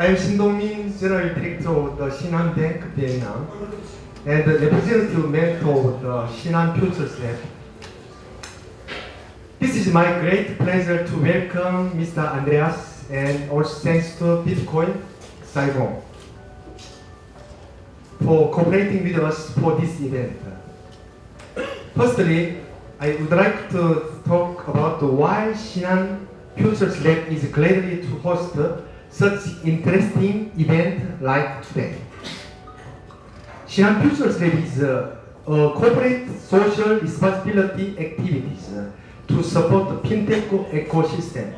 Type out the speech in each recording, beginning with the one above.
I am Shin General Director of the Shinhan Bank, Vietnam, and the representative mentor of the Shinhan Futures Lab. This is my great pleasure to welcome Mr. Andreas, and also thanks to Bitcoin Saigon for cooperating with us for this event. Firstly, I would like to talk about why Shinhan Futures Lab is glad to host such interesting event like today. Shinhan Futures Lab is a corporate social responsibility activities to support the fintech ecosystem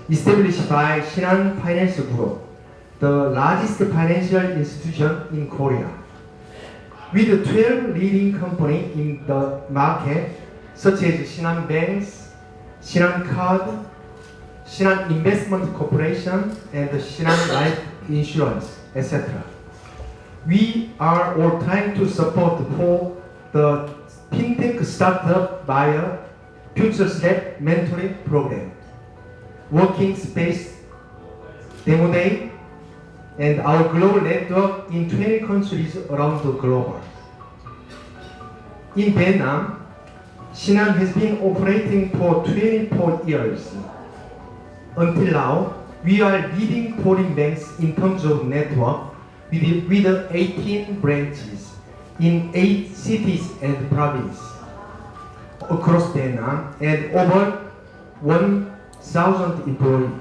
established by Shinhan Financial Group, the largest financial institution in Korea. With 12 leading companies in the market, such as Shinhan Banks, Shinhan Card, Shinhan Investment Corporation, and Shinhan Life Insurance, etc. We are all trying to support for the fintech startup via Futures Lab mentoring program, working space, demo day, and our global network in 20 countries around the globe. In Vietnam, Shinhan has been operating for 24 years. Until now, we are leading foreign banks in terms of network with 18 branches in 8 cities and provinces across Vietnam and over 1,000 employees.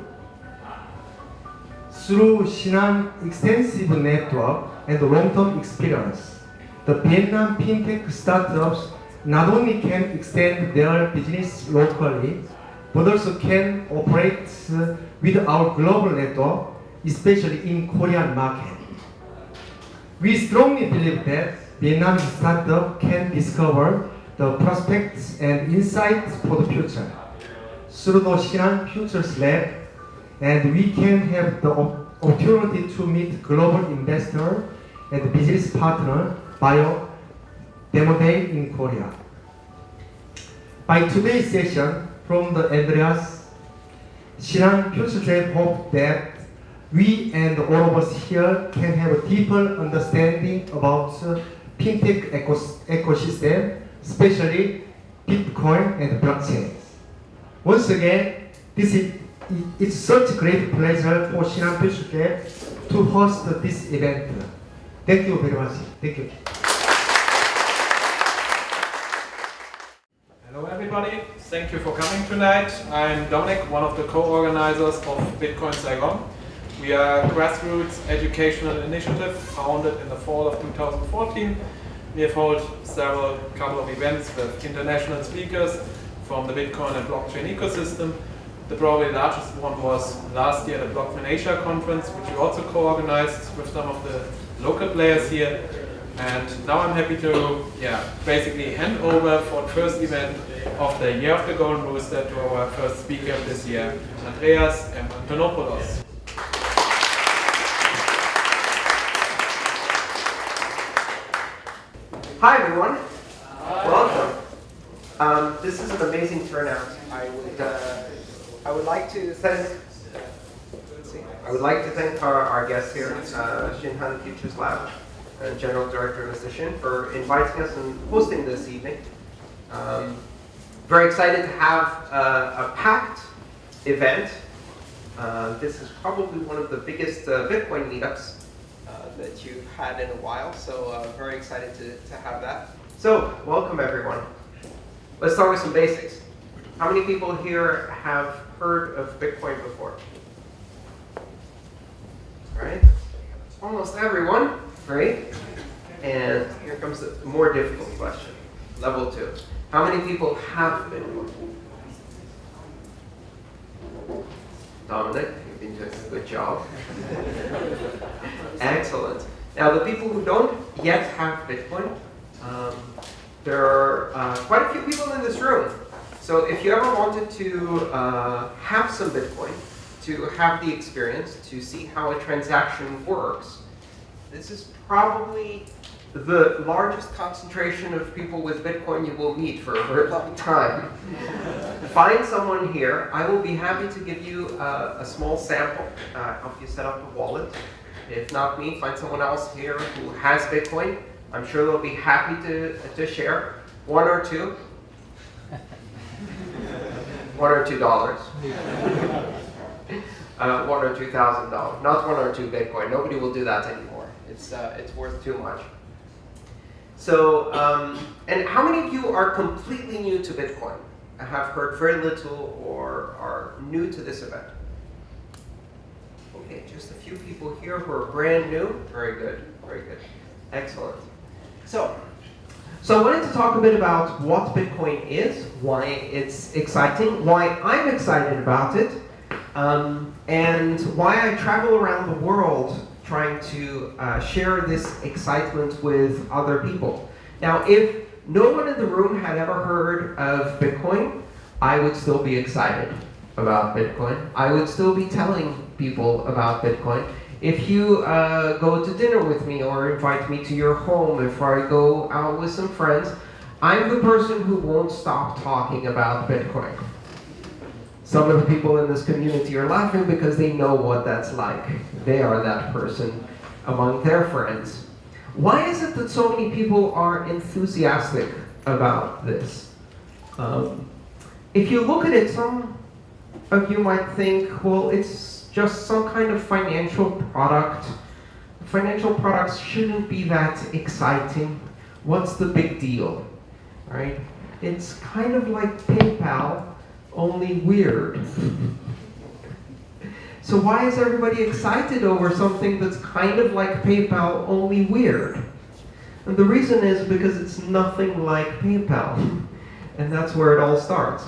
Through Shinhan's extensive network and long-term experience, the Vietnam fintech startups not only can extend their business locally, but also can operate with our global network, especially in Korean market. We strongly believe that Vietnamese startup can discover the prospects and insights for the future through the Shinhan Futures Lab, and we can have the opportunity to meet global investor and business partner via demo day in Korea. By today's session from the Andreas, Shinhan Futures Lab hope that we and all of us here can have a deeper understanding about fintech ecosystem, especially Bitcoin and blockchain. Once again, it's such a great pleasure for Shinhan Futures Lab to host this event. Thank you very much. Thank you. Hello everybody, thank you for coming tonight. I'm Dominic, one of the co-organizers of Bitcoin Saigon. We are a grassroots educational initiative founded in the fall of 2014. We have held couple of events with international speakers from the Bitcoin and blockchain ecosystem. The probably largest one was last year at the Blockchain Asia conference, which we also co-organized with some of the local players here. And now I'm happy to basically hand over for the first event of the Year of the Golden Rooster to our first speaker this year, Andreas and Antonopoulos. Hi everyone, welcome. This is an amazing turnout. I would like to thank our guests here, Shinhan Futures Lab, and General Director Mr. Shin, for inviting us and hosting this evening. Very excited to have a packed event. This is probably one of the biggest Bitcoin meetups that you've had in a while, so very excited to have that. So, welcome everyone. Let's start with some basics. How many people here have heard of Bitcoin before? All right, almost everyone. Great. And here comes the more difficult question, level 2. How many people have Bitcoin? Dominic, you've been doing a good job. Excellent. Now, the people who don't yet have Bitcoin, there are quite a few people in this room. So if you ever wanted to have some Bitcoin, to have the experience, to see how a transaction works, this is probably the largest concentration of people with Bitcoin you will meet for a very long time. Find someone here. I will be happy to give you a small sample, help you set up a wallet. If not me, find someone else here who has Bitcoin. I'm sure they'll be happy to share. One or two. $1 or $2. $1 or $2,000. Not 1 or 2 Bitcoin. Nobody will do that anymore. It's worth too much. So, and how many of you are completely new to Bitcoin? Have heard very little or are new to this event? Okay, just a few people here who are brand new. Very good, very good. Excellent. So I wanted to talk a bit about what Bitcoin is, why it's exciting, why I'm excited about it, and why I travel around the world trying to share this excitement with other people. Now, if no one in the room had ever heard of Bitcoin, I would still be excited about Bitcoin. I would still be telling people about Bitcoin. If you go to dinner with me or invite me to your home, if I go out with some friends, I'm the person who won't stop talking about Bitcoin. Some of the people in this community are laughing because they know what that's like. They are that person among their friends. Why is it that so many people are enthusiastic about this? If you look at it, some of you might think, well, it's just some kind of financial product. Financial products shouldn't be that exciting. What's the big deal, right? It's kind of like PayPal, only weird. So why is everybody excited over something that's kind of like PayPal, only weird? And the reason is because it's nothing like PayPal. And that's where it all starts.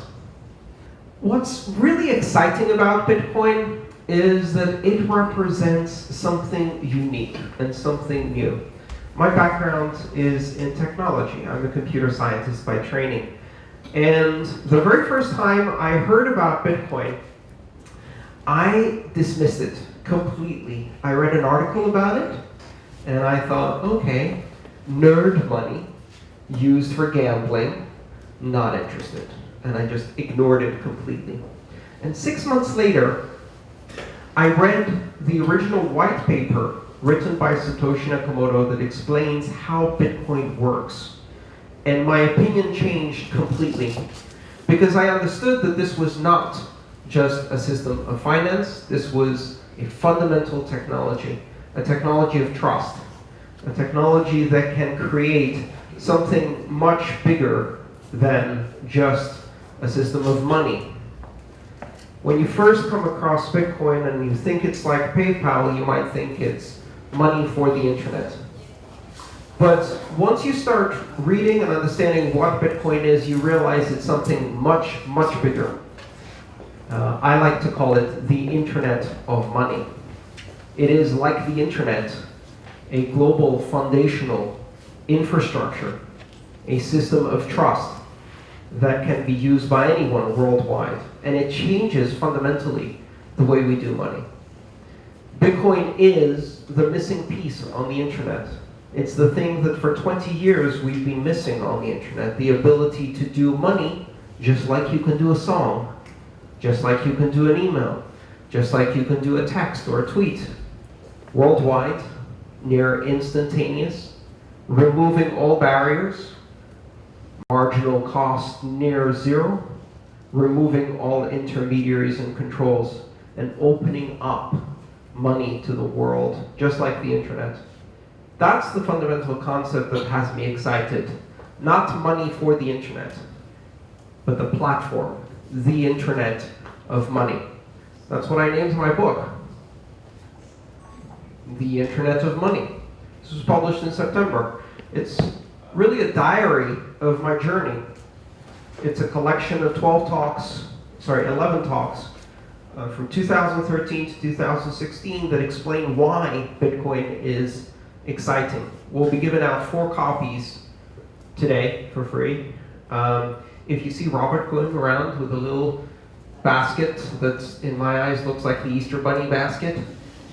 What's really exciting about Bitcoin is that it represents something unique and something new. My background is in technology. I'm a computer scientist by training. And the very first time I heard about Bitcoin, I dismissed it completely. I read an article about it, and I thought, okay, nerd money used for gambling, not interested. And I just ignored it completely. And 6 months later, I read the original white paper written by Satoshi Nakamoto that explains how Bitcoin works. And my opinion changed completely, because I understood that this was not just a system of finance. This was a fundamental technology, a technology of trust, a technology that can create something much bigger than just a system of money. When you first come across Bitcoin and you think it's like PayPal, you might think it's money for the internet. But once you start reading and understanding what Bitcoin is, you realize it's something much, much bigger. I like to call it the Internet of Money. It is like the internet, a global foundational infrastructure, a system of trust that can be used by anyone worldwide. And it changes fundamentally the way we do money. Bitcoin is the missing piece on the internet. It's the thing that for 20 years we've been missing on the internet, the ability to do money just like you can do a song, just like you can do an email, just like you can do a text or a tweet. Worldwide, near instantaneous, removing all barriers, marginal cost near zero, removing all intermediaries and controls, and opening up money to the world, just like the internet. That's the fundamental concept that has me excited. Not money for the internet, but the platform, the Internet of Money. That's what I named my book, The Internet of Money. This was published in September. It's really a diary of my journey. It's a collection of 11 talks from 2013 to 2016 that explain why Bitcoin is exciting. We'll be giving out 4 copies today for free. If you see Robert going around with a little basket that, in my eyes, looks like the Easter Bunny basket,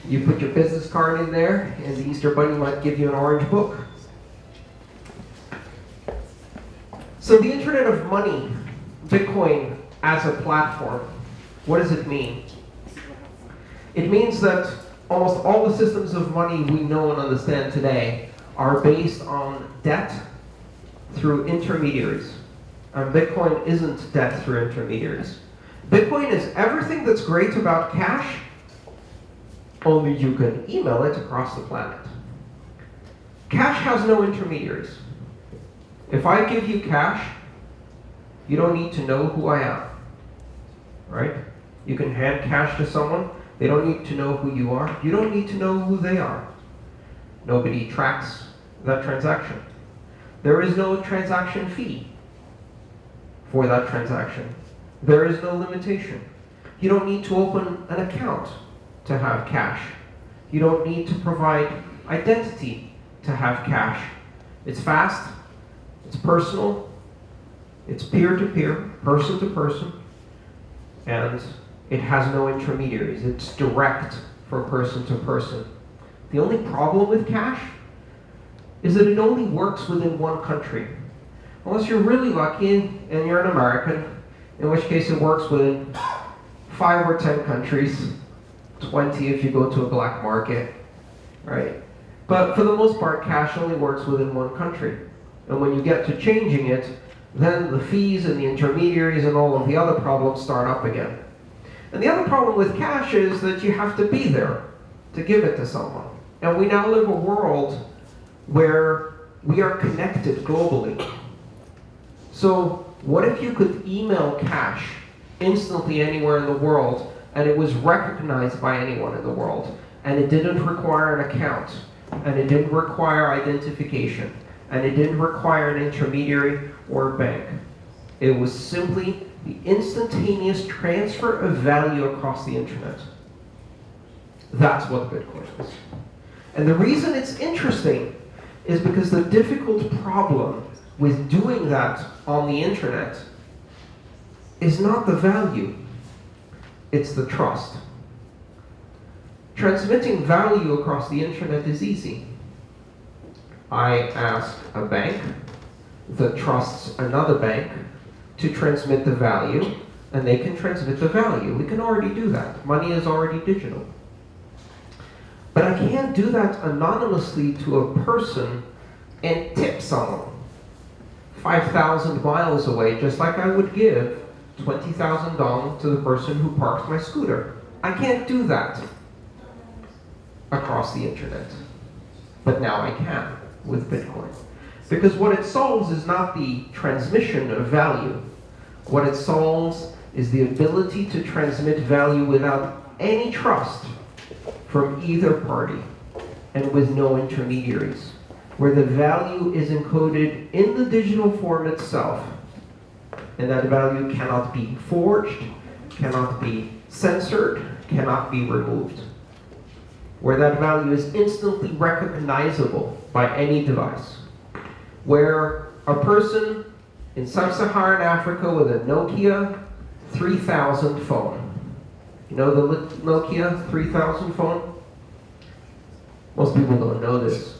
you put your business card in there, and the Easter Bunny might give you an orange book. So the Internet of Money, Bitcoin as a platform, what does it mean? It means that almost all the systems of money we know and understand today are based on debt through intermediaries. And Bitcoin isn't debt through intermediaries. Bitcoin is everything that's great about cash, only you can email it across the planet. Cash has no intermediaries. If I give you cash, you don't need to know who I am, right? You can hand cash to someone, they don't need to know who you are. You don't need to know who they are. Nobody tracks that transaction. There is no transaction fee for that transaction. There is no limitation. You don't need to open an account to have cash. You don't need to provide identity to have cash. It's fast, it's personal, it's peer-to-peer, person-to-person, and it has no intermediaries. It's direct from person to person. The only problem with cash is that it only works within one country. Unless you're really lucky and you're an American, in which case it works within 5 or 10 countries, 20 if you go to a black market, right? But for the most part, cash only works within one country. And when you get to changing it, then the fees and the intermediaries and all of the other problems start up again. And the other problem with cash is that you have to be there to give it to someone. And we now live a world where we are connected globally. So what if you could email cash instantly anywhere in the world and it was recognized by anyone in the world, and it didn't require an account, and it didn't require identification, and it didn't require an intermediary or a bank. It was simply the instantaneous transfer of value across the internet. That's what Bitcoin is. And the reason it's interesting is because the difficult problem with doing that on the internet is not the value, it's the trust. Transmitting value across the internet is easy. I ask a bank that trusts another bank to transmit the value, and they can transmit the value. We can already do that. Money is already digital. But I can't do that anonymously to a person and tip someone 5,000 miles away, just like I would give 20,000 dong to the person who parked my scooter. I can't do that across the internet. But now I can with Bitcoin. Because what it solves is not the transmission of value. What it solves is the ability to transmit value without any trust from either party and with no intermediaries, where the value is encoded in the digital form itself, and that value cannot be forged, cannot be censored, cannot be removed, where that value is instantly recognizable by any device, where a person in sub-Saharan Africa with a Nokia 3000 phone, you know the Nokia 3000 phone? Most people don't know this.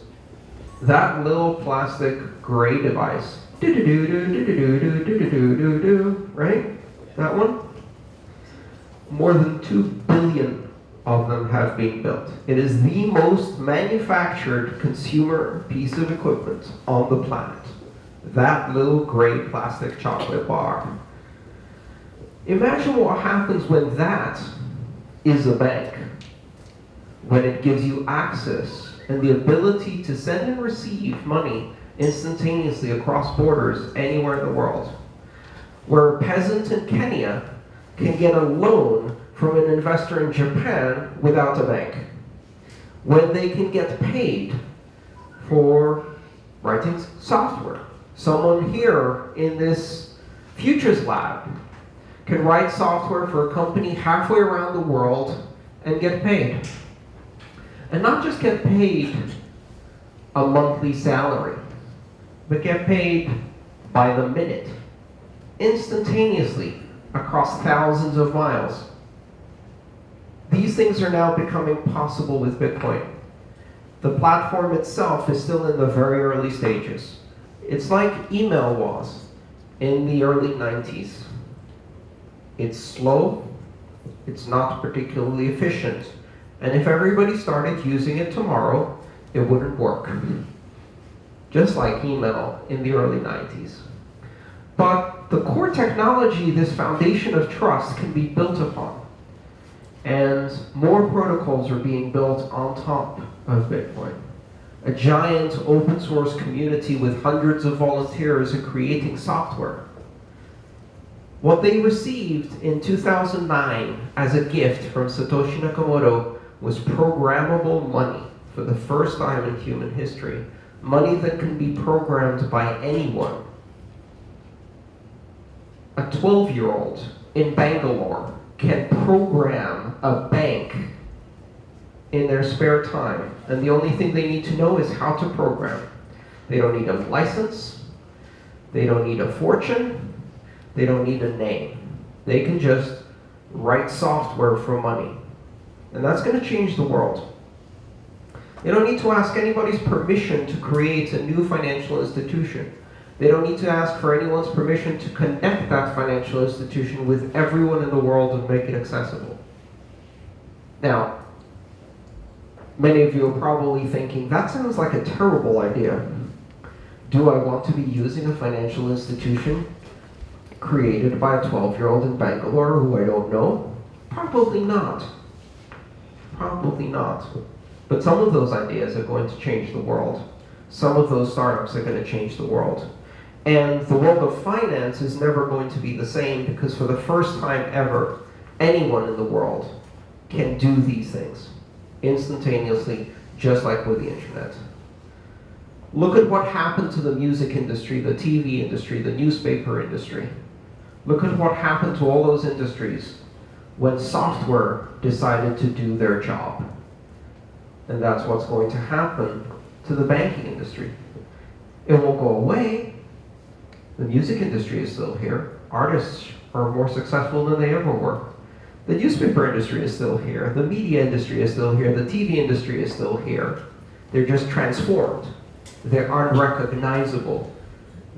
That little plastic gray device, right? That one? More than 2 billion of them have been built. It is the most manufactured consumer piece of equipment on the planet. That little gray plastic chocolate bar. Imagine what happens when that is a bank. When it gives you access and the ability to send and receive money instantaneously across borders anywhere in the world. Where a peasant in Kenya can get a loan from an investor in Japan without a bank. When they can get paid for writing software. Someone here in this Futures Lab can write software for a company halfway around the world and get paid. And not just get paid a monthly salary, but get paid by the minute, instantaneously, across thousands of miles. These things are now becoming possible with Bitcoin. The platform itself is still in the very early stages. It's like email was. in the early 90s. It's slow, it's not particularly efficient, and if everybody started using it tomorrow, it wouldn't work. Just like email in the early 90s. But the core technology, this foundation of trust, can be built upon. And more protocols are being built on top of Bitcoin. A giant open source community with hundreds of volunteers are creating software. What they received in 2009 as a gift from Satoshi Nakamoto was programmable money for the first time in human history. Money that can be programmed by anyone. A 12-year-old in Bangalore can program a bank in their spare time, and the only thing they need to know is how to program. They don't need a license, they don't need a fortune, they don't need a name. They can just write software for money. And that's going to change the world. They don't need to ask anybody's permission to create a new financial institution. They don't need to ask for anyone's permission to connect that financial institution with everyone in the world and make it accessible. Now, many of you are probably thinking, that sounds like a terrible idea. Do I want to be using a financial institution created by a 12-year-old in Bangalore who I don't know? Probably not. Probably not. But some of those ideas are going to change the world. Some of those startups are going to change the world. And the world of finance is never going to be the same, because for the first time ever, anyone in the world can do these things instantaneously, just like with the internet. Look at what happened to the music industry, the TV industry, the newspaper industry. Look at what happened to all those industries when software decided to do their job. And that's what's going to happen to the banking industry. It won't go away. The music industry is still here. Artists are more successful than they ever were. The newspaper industry is still here. The media industry is still here. The TV industry is still here. They're just transformed. They aren't recognizable.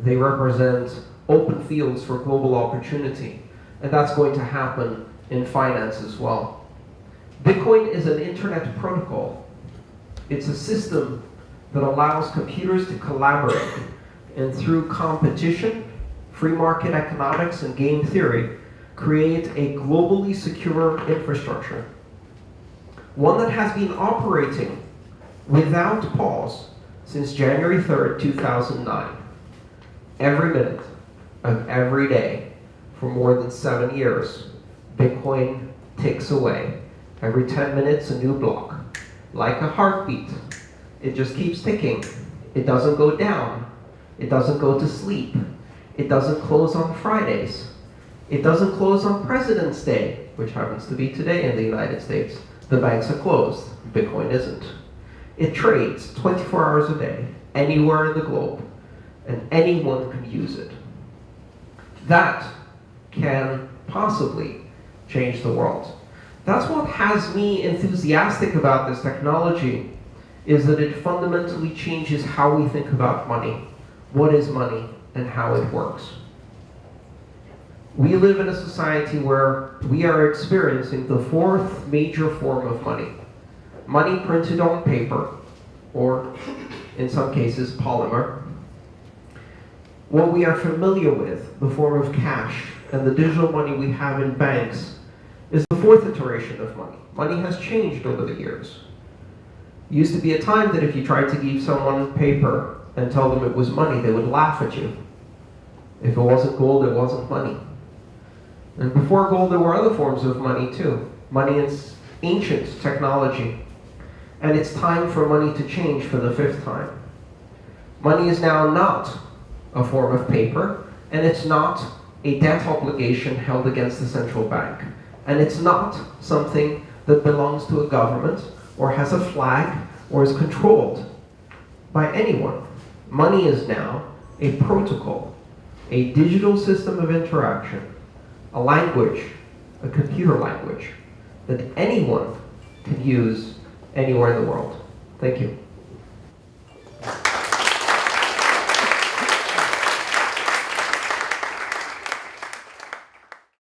They represent open fields for global opportunity. And that's going to happen in finance as well. Bitcoin is an internet protocol. It's a system that allows computers to collaborate, and through competition, free market economics, and game theory, create a globally secure infrastructure. One that has been operating without pause since January 3rd, 2009. Every minute of every day for more than 7 years, Bitcoin ticks away. Every 10 minutes, a new block. Like a heartbeat. It just keeps ticking. It doesn't go down. It doesn't go to sleep. It doesn't close on Fridays. It doesn't close on President's Day, which happens to be today in the United States. The banks are closed. Bitcoin isn't. It trades 24 hours a day, anywhere in the globe, and anyone can use it. That can possibly change the world. That's what has me enthusiastic about this technology, is that it fundamentally changes how we think about money, what is money, and how it works. We live in a society where we are experiencing the fourth major form of money. Money printed on paper, or in some cases, polymer. What we are familiar with, the form of cash, and the digital money we have in banks, is the fourth iteration of money. Money has changed over the years. It used to be a time that if you tried to give someone paper and tell them it was money, they would laugh at you. If it wasn't gold, it wasn't money. And before gold, there were other forms of money too. Money is ancient technology. And it's time for money to change for the fifth time. Money is now not a form of paper, and it's not a debt obligation held against the central bank. And it's not something that belongs to a government, or has a flag, or is controlled by anyone. Money is now a protocol, a digital system of interaction, a language, a computer language, that anyone can use anywhere in the world. Thank you.